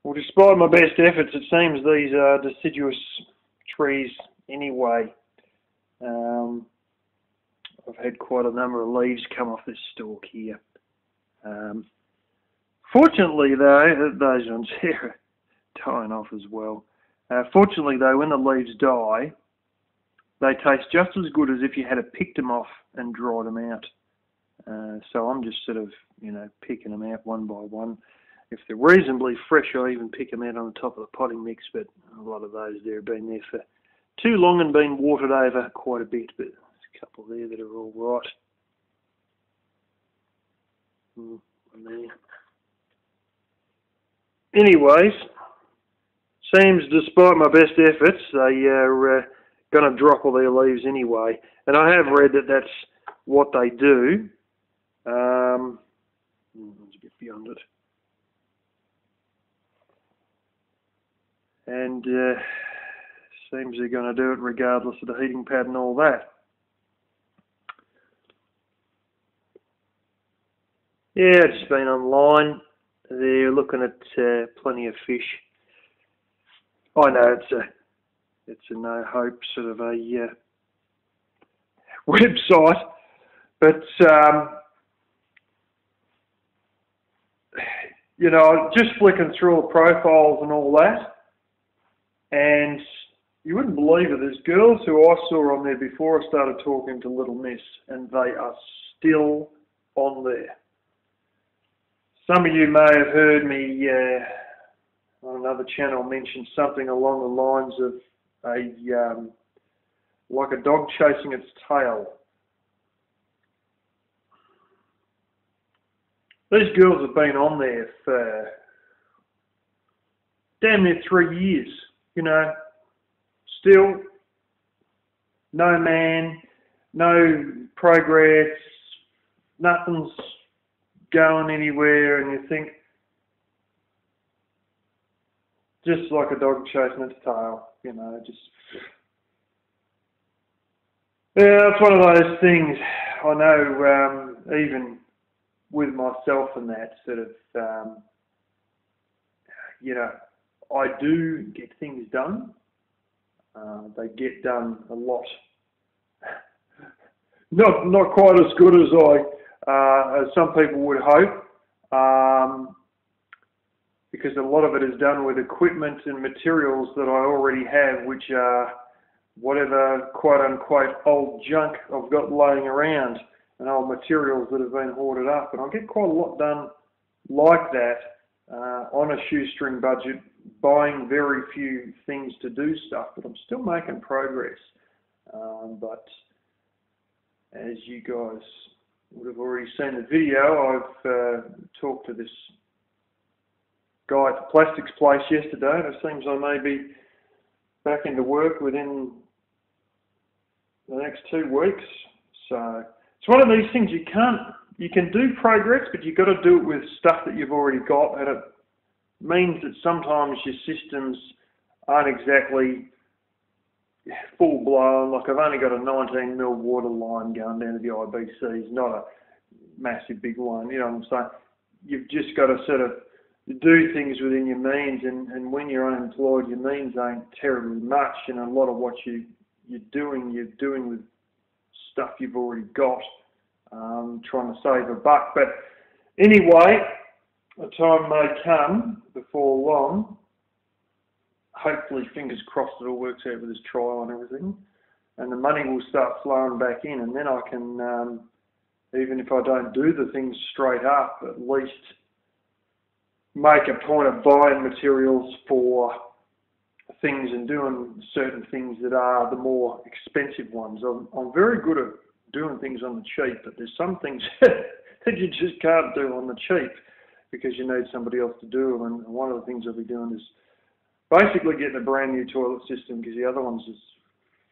Well, despite my best efforts, it seems these are deciduous trees anyway. Um, I've had quite a number of leaves come off this stalk here. Fortunately, though, those ones here are dying off as well. Fortunately, though, when the leaves die, they taste just as good as if you had picked them off and dried them out. So I'm just sort of, picking them out one by one. If they're reasonably fresh, I even pick them out on the top of the potting mix, but a lot of those there have been there for too long and been watered over quite a bit, but there's a couple there that are all right. Anyways, seems despite my best efforts, they are going to drop all their leaves anyway. And I have read that that's what they do. It's a bit beyond it. And seems they're going to do it regardless of the heating pad and all that. Yeah, it's been online. They're looking at plenty of fish. I know it's a no hope sort of a website, but just flicking through all the profiles and all that, and you wouldn't believe it. There's girls who I saw on there before I started talking to Little Miss, and they are still on there. Some of you may have heard me on another channel mention something along the lines of like a dog chasing its tail. These girls have been on there for damn near 3 years, still no man, no progress, nothing's going anywhere, and you think, just like a dog chasing its tail, just... Yeah, it's one of those things. I know, even with myself and that sort of, I do get things done. They get done a lot. Not quite as good as as some people would hope, because a lot of it is done with equipment and materials that I already have, which are whatever quote-unquote old junk I've got laying around, and old materials that have been hoarded up. And I get quite a lot done like that on a shoestring budget, buying very few things to do stuff, but I'm still making progress. But as you guys would have already seen the video, I've talked to this guy at the plastics place yesterday, and it seems I may be back into work within the next 2 weeks. So it's one of these things you can do progress, but you've got to do it with stuff that you've already got, and it means that sometimes your systems aren't exactly full blown. Like, I've only got a 19mm water line going down to the IBCs, not a massive big one. You know what I'm saying? You've just got to sort of do things within your means, and when you're unemployed, your means ain't terribly much, and a lot of what you're doing with stuff you've already got, trying to save a buck. But anyway, a time may come before long, hopefully, fingers crossed, it all works out with this trial and everything, and the money will start flowing back in, and then I can, even if I don't do the things straight up, at least make a point of buying materials for things and doing certain things that are the more expensive ones. I'm very good at doing things on the cheap, but there's some things that you just can't do on the cheap because you need somebody else to do them. And one of the things I'll be doing is basically getting a brand new toilet system, because the other one's just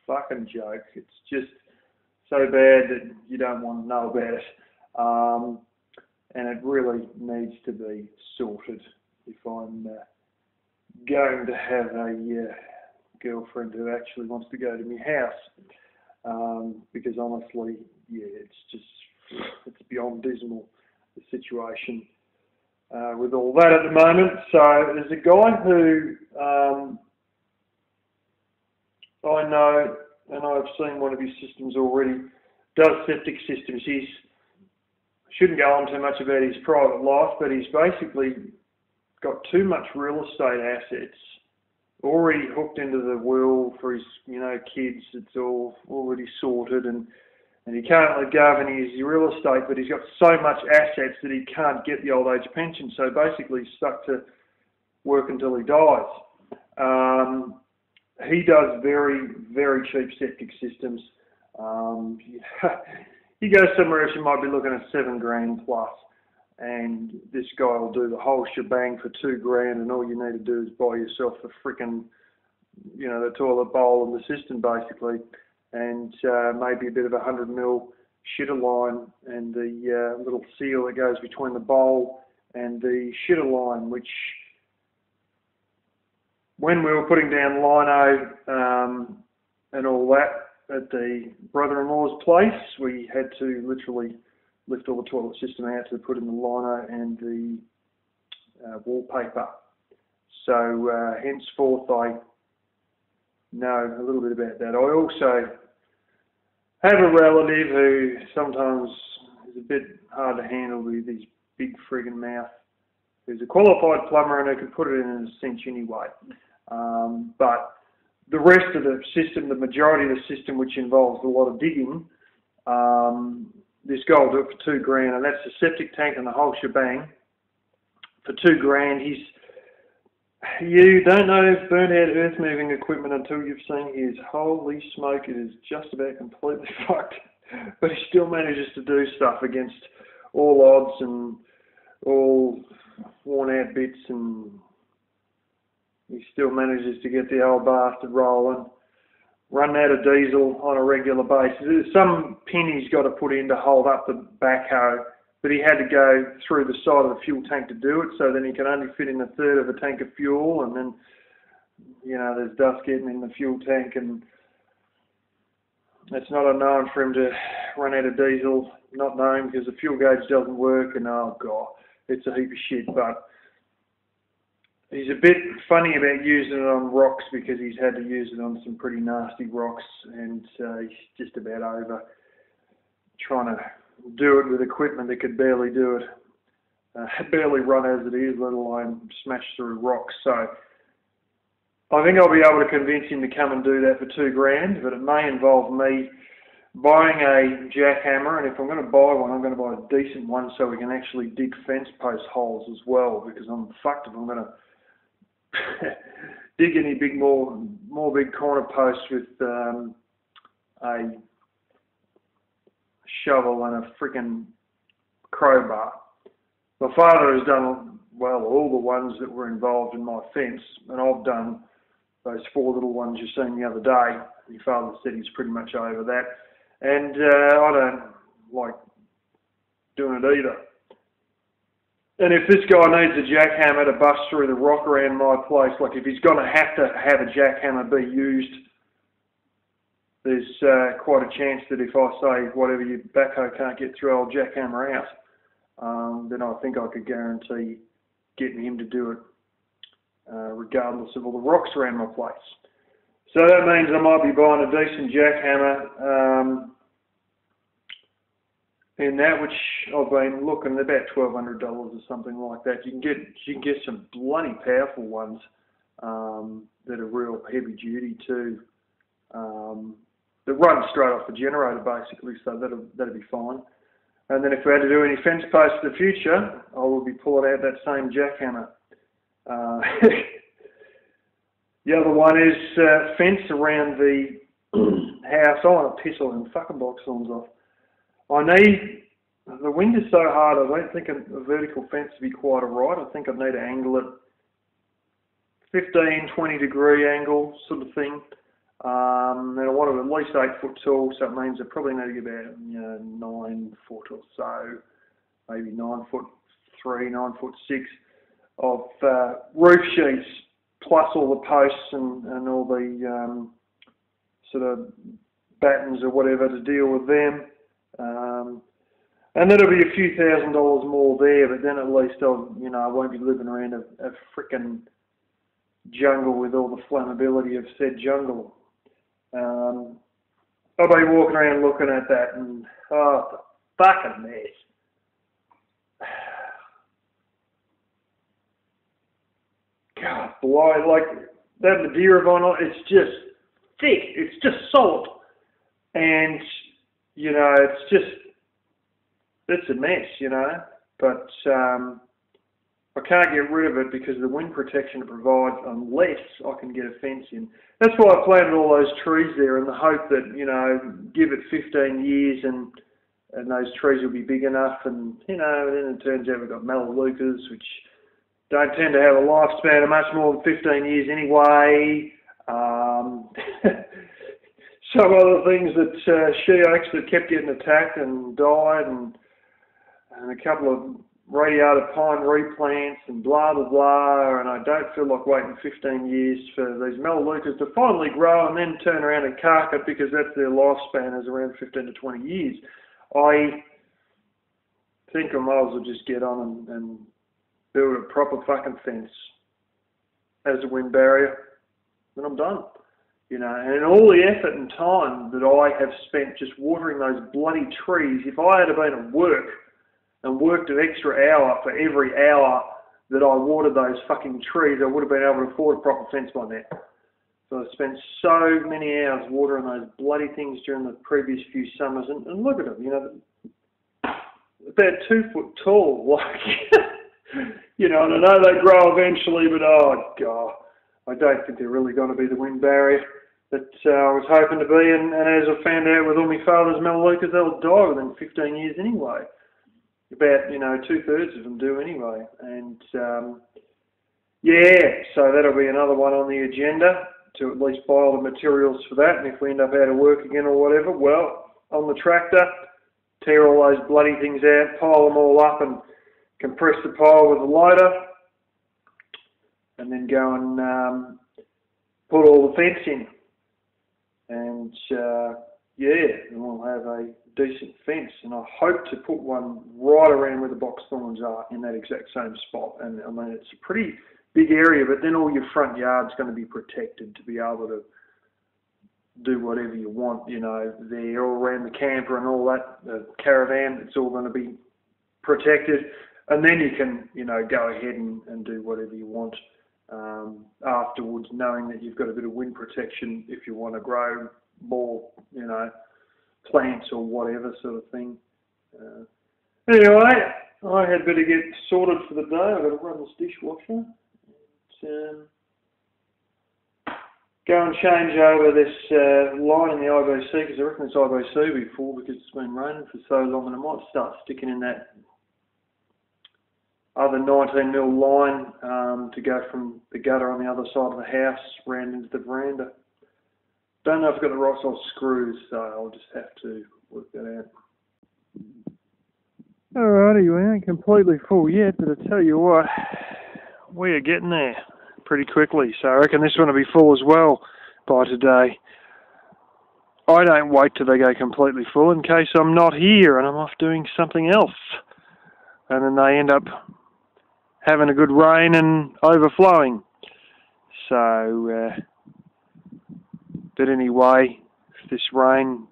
fucking joke. It's just so bad that you don't want to know about it. And it really needs to be sorted if I'm going to have a girlfriend who actually wants to go to my house. Because honestly, yeah, it's beyond dismal, the situation. with all that at the moment. So there's a guy who I know, and I've seen one of his systems already, does septic systems. Shouldn't go on too much about his private life, but he's basically got too much real estate assets already hooked into the will for his, kids. It's all already sorted, and he can't let go of any of his real estate, but he's got so much assets that he can't get the old age pension. So basically he's stuck to work until he dies. He does very, very cheap septic systems. You go somewhere else, you might be looking at $7,000 plus, and this guy will do the whole shebang for $2,000, and all you need to do is buy yourself the frickin', the toilet bowl and the system basically, and maybe a bit of 100 mil shitter line and the little seal that goes between the bowl and the shitter line, which when we were putting down lino and all that at the brother-in-law's place, we had to literally lift all the toilet system out to put in the lino and the wallpaper. So henceforth I know a little bit about that. I also have a relative who sometimes is a bit hard to handle with his big friggin' mouth, who's a qualified plumber and who can put it in a cinch anyway. But the rest of the system, the majority of the system, which involves a lot of digging, this guy will do it for $2,000, and that's the septic tank and the whole shebang for $2,000. You don't know burnt out earth moving equipment until you've seen his. Holy smoke, it is just about completely fucked. But he still manages to do stuff against all odds and all worn out bits, and he still manages to get the old bastard rolling. Run out of diesel on a regular basis. There's some pin he's got to put in to hold up the backhoe, but he had to go through the side of the fuel tank to do it, so then he can only fit in a third of a tank of fuel, and then, there's dust getting in the fuel tank, and it's not unknown for him to run out of diesel, not knowing because the fuel gauge doesn't work, and oh God, it's a heap of shit. But he's a bit funny about using it on rocks because he's had to use it on some pretty nasty rocks, and he's just about over trying to do it with equipment that could barely do it, barely run as it is, let alone smash through rocks. So I think I'll be able to convince him to come and do that for $2,000, but it may involve me buying a jackhammer, and if I'm going to buy one, I'm going to buy a decent one so we can actually dig fence post holes as well, because I'm fucked if I'm going to dig any more big corner posts with a shovel and a freaking crowbar. My father has done, all the ones that were involved in my fence, and I've done those 4 little ones you seen the other day. My father said he's pretty much over that, and I don't like doing it either. And if this guy needs a jackhammer to bust through the rock around my place, like if he's going to have a jackhammer be used, there's quite a chance that if I say whatever your backhoe can't get through, I'll jackhammer out, then I think I could guarantee getting him to do it regardless of all the rocks around my place. So that means I might be buying a decent jackhammer in that, which I've been looking at about $1,200 or something like that. You can get some bloody powerful ones that are real heavy duty too. That run straight off the generator basically, so that'll be fine. And then if we had to do any fence posts in the future, I will be pulling out that same jackhammer. The other one is fence around the house. I want to piss all them fucking box horns off. The wind is so hard, I don't think a vertical fence would be quite alright. I think I'd need to angle it 15, 20 degree angle sort of thing. And I want it at least 8 foot tall, so it means I probably need to get about 9 foot or so, maybe 9 foot 3, 9 foot 6 of roof sheets, plus all the posts and all the sort of battens or whatever to deal with them. And that'll be a few $1,000s more there, but then at least I'll, you know, I won't be living around a frickin' jungle with all the flammability of said jungle. I'll be walking around looking at that and, oh, it's a fucking mess. God, boy, like that Madeira vinyl, it's just thick, it's just solid. And, you know, it's a mess, you know. But I can't get rid of it because of the wind protection it provides unless I can get a fence in. That's why I planted all those trees there in the hope that, you know, give it 15 years and those trees will be big enough. And, you know, then it turns out we've got melaleucas, which don't tend to have a lifespan of much more than 15 years anyway. Some other things that she oaks that kept getting attacked and died, and a couple of radiata pine replants and blah blah blah, and I don't feel like waiting 15 years for these melaleucas to finally grow and then turn around and cark it because that's their lifespan is around 15 to 20 years. I think I might as well just get on and build a proper fucking fence as a wind barrier, then I'm done. You know, and all the effort and time that I have spent just watering those bloody trees, if I had been at work and worked an extra hour for every hour that I watered those fucking trees, I would have been able to afford a proper fence by now. So I spent so many hours watering those bloody things during the previous few summers, and look at them, you know, about 2 foot tall, like, you know, and I know they grow eventually, but oh God, I don't think they're really going to be the wind barrier that I was hoping to be, and as I found out with all my father's melaleucas, they'll die within 15 years anyway. About, you know, 2/3 of them do anyway. And yeah, so that'll be another one on the agenda, to at least buy all the materials for that, and if we end up out of work again or whatever, well, on the tractor, tear all those bloody things out, pile them all up and compress the pile with a loader, and then go and put all the fence in. And yeah, and we'll have a decent fence. And I hope to put one right around where the box thorns are in that exact same spot. And I mean, it's a pretty big area, but then all your front yard's going to be protected to be able to do whatever you want, you know, there, all around the camper and all that, the caravan, it's all going to be protected. And then you can, you know, go ahead and do whatever you want afterwards, knowing that you've got a bit of wind protection if you want to grow more, you know, plants or whatever sort of thing. Anyway, I had better get sorted for the day. I've got to run this dishwasher. Go and change over this line in the IBC, because I reckon it's IBC before, because it's been raining for so long, and I might start sticking in that other 19mm line to go from the gutter on the other side of the house round into the veranda. Don't know if I've got the right size screws, so I'll just have to work that out. Alrighty, we ain't completely full yet, but I tell you what, we are getting there pretty quickly, so I reckon this one will be full as well by today. I don't wait till they go completely full in case I'm not here and I'm off doing something else, and then they end up having a good rain and overflowing. So, but anyway, if this rain,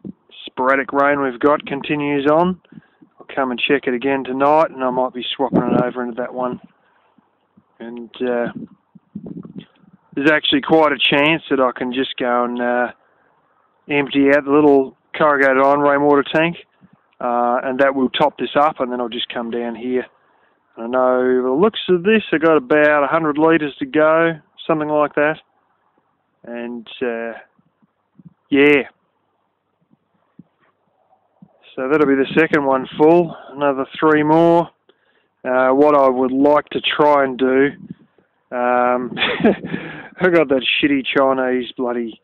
sporadic rain we've got continues on, I'll come and check it again tonight, and I might be swapping it over into that one. And there's actually quite a chance that I can just go and empty out the little corrugated iron rainwater tank, and that will top this up, and then I'll just come down here. I know the looks of this, I've got about 100 litres to go, something like that. And yeah. So that'll be the second one full, another 3 more. What I would like to try and do, I got that shitty Chinese bloody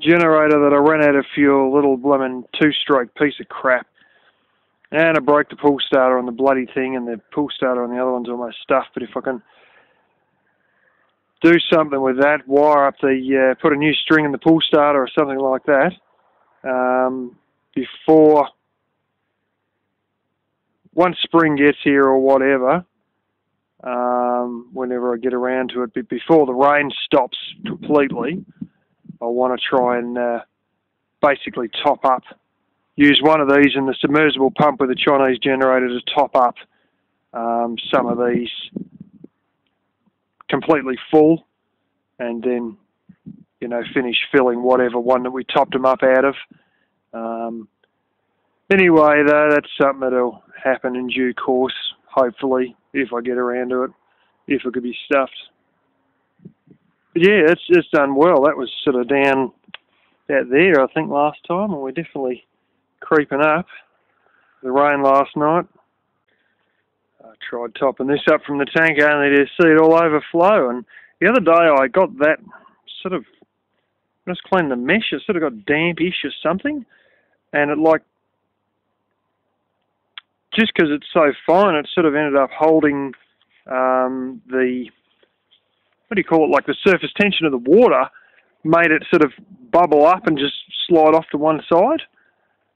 generator that I ran out of fuel, little blooming 2-stroke piece of crap. And I broke the pull starter on the bloody thing, and the pull starter on the other one's almost stuffed. But if I can do something with that, wire up the, put a new string in the pull starter or something like that, before once spring gets here or whatever, whenever I get around to it, but before the rain stops completely, I want to try and basically top up. Use one of these in the submersible pump with a Chinese generator to top up some of these completely full, and then, you know, finish filling whatever one that we topped them up out of. Anyway, though, that's something that'll happen in due course, hopefully, if I get around to it, if it could be stuffed. But yeah, it's done well. That was sort of down out there, I think, last time, and we're definitely creeping up. The rain last night. I tried topping this up from the tank only to see it all overflow, and the other day I got that sort of, I just cleaned the mesh, it sort of got dampish or something, and it like, just because it's so fine, it sort of ended up holding the, what do you call it, like the surface tension of the water, made it sort of bubble up and just slide off to one side,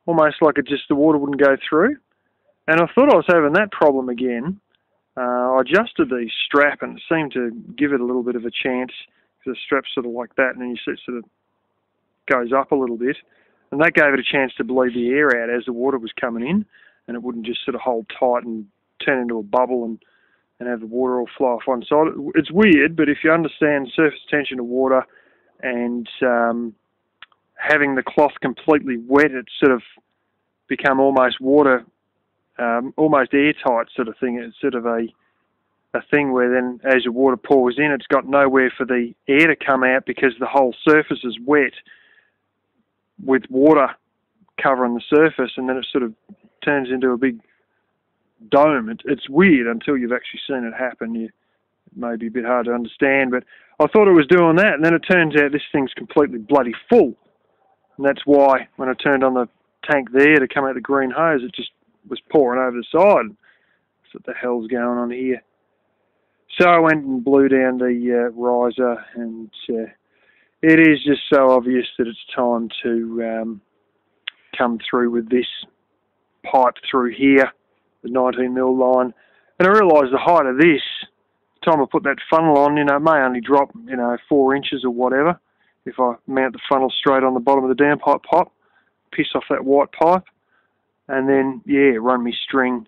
almost like it just, the water wouldn't go through. And I thought I was having that problem again. I adjusted the strap and it seemed to give it a little bit of a chance, because the strap's sort of like that, and then you see it sort of goes up a little bit, and that gave it a chance to bleed the air out as the water was coming in, and it wouldn't just sort of hold tight and turn into a bubble and have the water all flow off one side. It's weird, but if you understand surface tension of water and having the cloth completely wet, it's sort of become almost water, almost airtight sort of thing. It's sort of a thing where then as the water pours in, it's got nowhere for the air to come out because the whole surface is wet with water covering the surface, and then it sort of turns into a big dome. It's weird until you've actually seen it happen. It may be a bit hard to understand, but I thought it was doing that, and then it turns out this thing's completely bloody full. And that's why when I turned on the tank there to come out the green hose, it just was pouring over the side. So what the hell's going on here? So I went and blew down the riser, and it is just so obvious that it's time to come through with this pipe through here, the 19mm line. And I realised the height of this, the time I put that funnel on, you know, it may only drop, you know, 4 inches or whatever, if I mount the funnel straight on the bottom of the downpipe pipe, piss off that white pipe, and then, yeah, run me string,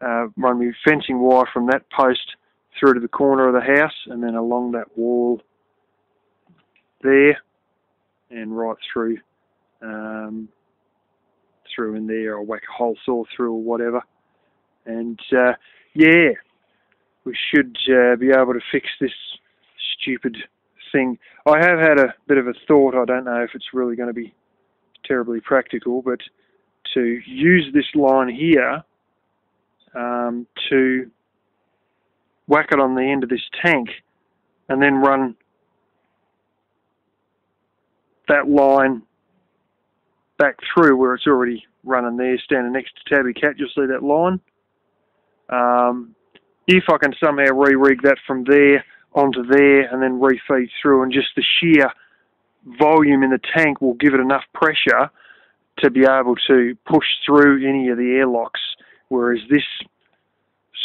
run me fencing wire from that post through to the corner of the house, and then along that wall there, and right through, through in there. I'll whack a hole saw through or whatever, and yeah, we should be able to fix this stupid thing. I have had a bit of a thought, I don't know if it's really going to be terribly practical, but to use this line here to whack it on the end of this tank, and then run that line back through where it's already running there, standing next to Tabby Cat. You'll see that line. If I can somehow re-rig that from there onto there and then refeed through, and just the sheer volume in the tank will give it enough pressure to be able to push through any of the airlocks, whereas this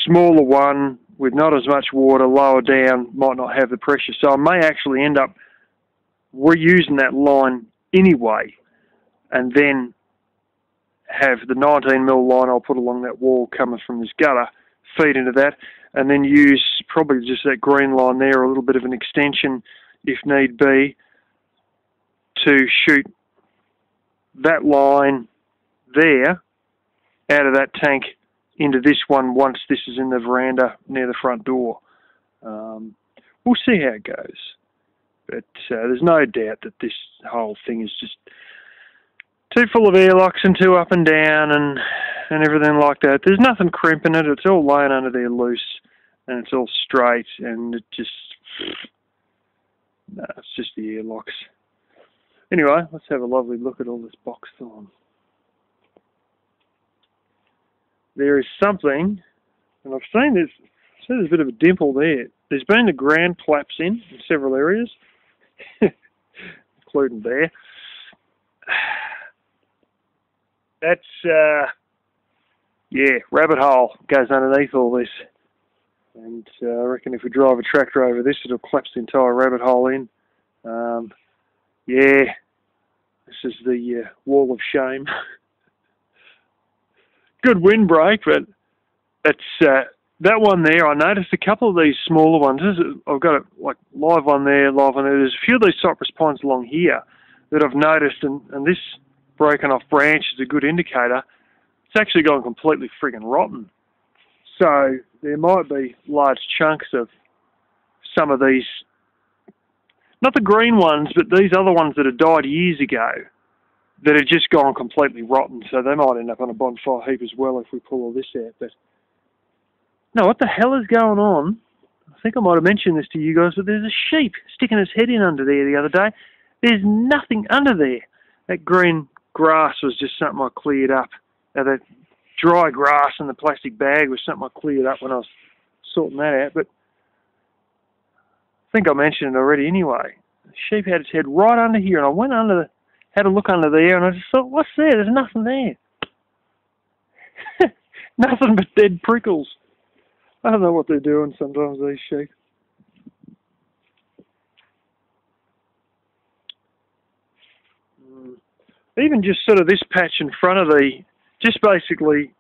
smaller one with not as much water lower down might not have the pressure. So I may actually end up reusing that line anyway, and then have the 19mm line I'll put along that wall coming from this gutter, feed into that, and then use probably just that green line there, a little bit of an extension if need be, to shoot that line there out of that tank into this one once this is in the veranda near the front door. We'll see how it goes, but there's no doubt that this whole thing is just too full of airlocks and too up and down and everything like that. There's nothing crimping it. It's all laying under there loose, and it's all straight, and it just, no, it's just the airlocks. Anyway, let's have a lovely look at all this box film. There is something, and I've seen this, there's a bit of a dimple there. There's been the ground collapse in several areas, including there. That's, Yeah, rabbit hole goes underneath all this. And I reckon if we drive a tractor over this, it'll collapse the entire rabbit hole in. Yeah, this is the wall of shame. Good windbreak, but it's that one there. I noticed a couple of these smaller ones. I've got a live one there, live one there. There's a few of these cypress pines along here that I've noticed, and this broken off branch is a good indicator. It's actually gone completely friggin' rotten. So there might be large chunks of some of these, not the green ones, but these other ones that had died years ago, that had just gone completely rotten. So they might end up on a bonfire heap as well if we pull all this out. But no, what the hell is going on? I think I might have mentioned this to you guys, but there's a sheep sticking its head in under there the other day. There's nothing under there. That green grass was just something I cleared up. Now, that dry grass in the plastic bag was something I cleared up when I was sorting that out. But I think I mentioned it already anyway. The sheep had its head right under here, and I went under, had a look under there, and I just thought, what's there? There's nothing there. Nothing but dead prickles. I don't know what they're doing sometimes, these sheep. Even just sort of this patch in front of just basically,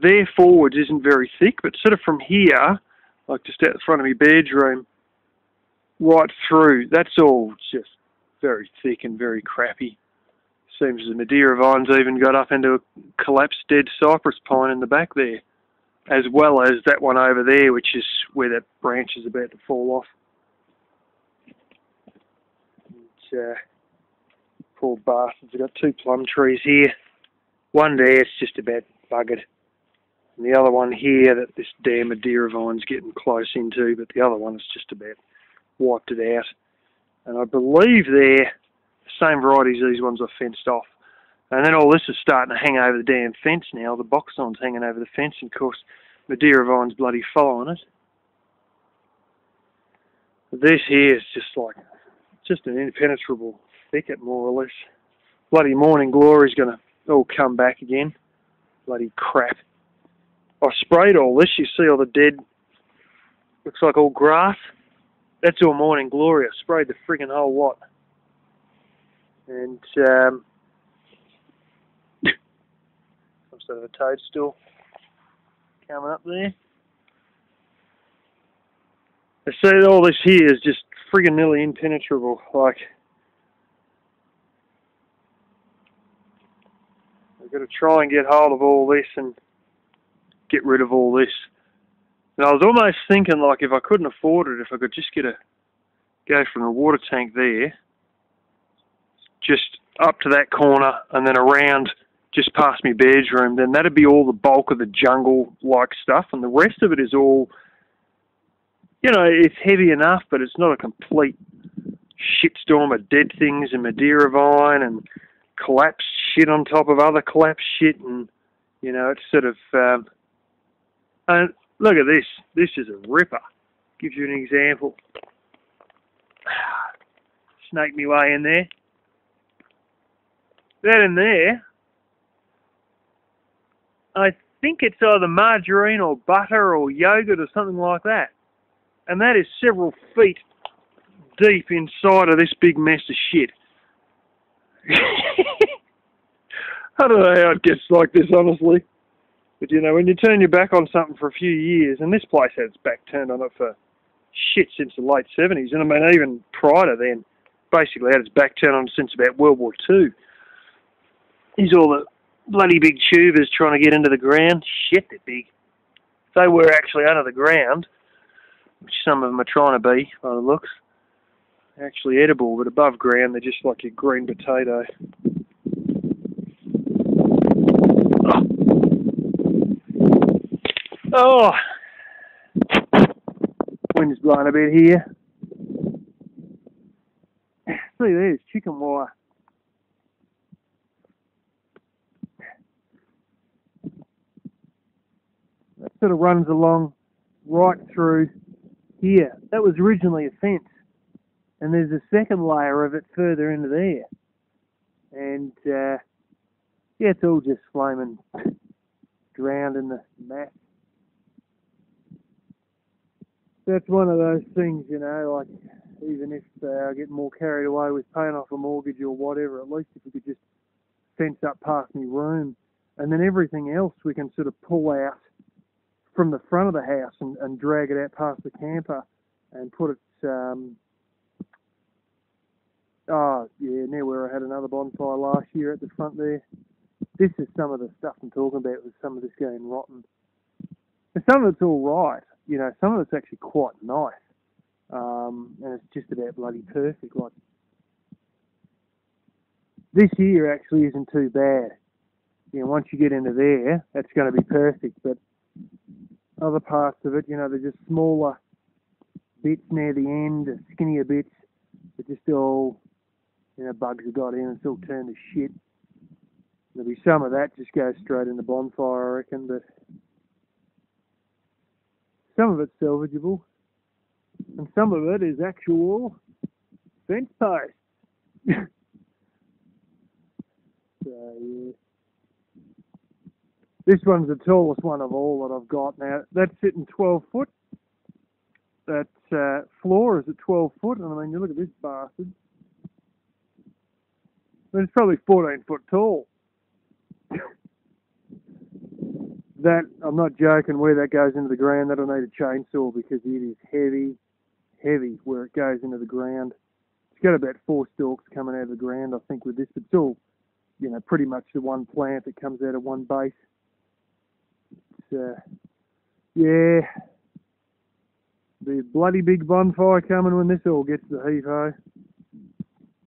their forwards isn't very thick, but sort of from here, like just out the front of my bedroom, right through, that's all just very thick and very crappy. Seems the Madeira vines even got up into a collapsed dead cypress pine in the back there, as well as that one over there, which is where that branch is about to fall off. Poor bastards, I've got two plum trees here. One there, it's just about buggered. And the other one here that this damn Madeira vine's getting close into, but the other one is just about wiped it out. And I believe they're the same varieties these ones are fenced off. And then all this is starting to hang over the damn fence now. The box one's hanging over the fence, and of course Madeira vine's bloody following it. But this here is just an impenetrable thicket, more or less. Bloody morning glory's going to all come back again. Bloody crap. I sprayed all this. You see all the dead, looks like all grass. That's all morning glory. I sprayed the friggin' whole lot. And some sort of a toadstool coming up there. I see all this here is just friggin' nearly impenetrable. Like, I've got to try and get hold of all this and get rid of all this. And I was almost thinking, like, if I couldn't afford it, if I could just go from the water tank there, just up to that corner and then around just past my bedroom, then that'd be all the bulk of the jungle-like stuff, and the rest of it is all, you know, it's heavy enough, but it's not a complete shitstorm of dead things and Madeira vine and collapsed shit on top of other collapsed shit, and, you know, it's sort of, and look at this. This is a ripper. Gives you an example. Snake me way in there. That in there, I think it's either margarine or butter or yogurt or something like that. And that is several feet deep inside of this big mess of shit. I don't know how it gets like this, honestly. But, you know, when you turn your back on something for a few years, and this place had its back turned on it for shit since the late 70s, and I mean, even prior to then, basically had its back turned on since about World War II. Here's all the bloody big tubers trying to get into the ground. Shit, they're big. They were actually under the ground, which some of them are trying to be, by the looks. They're actually edible, but above ground, they're just like a green potato. Oh! Wind's blowing a bit here. See, there's chicken wire. That sort of runs along right through here. That was originally a fence. And there's a second layer of it further into there. And, yeah, it's all just flaming drowned in the mass. That's one of those things, you know, like even if I get more carried away with paying off a mortgage or whatever, at least if we could just fence up past my room, and then everything else we can sort of pull out from the front of the house and drag it out past the camper and put it, near where I had another bonfire last year at the front there. This is some of the stuff I'm talking about with some of this going rotten. And some of it's all right, you know, some of it's actually quite nice. And it's just about bloody perfect. Like, this here actually isn't too bad. You know, once you get into there, that's going to be perfect. But other parts of it, you know, they're just smaller bits near the end, skinnier bits. They're just all, you know, bugs have got in and it's all turned to shit. There'll be some of that just goes straight in the bonfire, I reckon, but some of it's salvageable. And some of it is actual fence posts. So, yeah. This one's the tallest one of all that I've got now. That's sitting 12 foot. That floor is at 12 foot, and I mean, you look at this bastard. I mean, it's probably 14 foot tall. That, I'm not joking, where that goes into the ground, that'll need a chainsaw because it is heavy where it goes into the ground. It's got about 4 stalks coming out of the ground, I think, with this. But it's all, you know, pretty much the one plant that comes out of one base. It's, yeah, be a bloody big bonfire coming when this all gets to the heat, ho.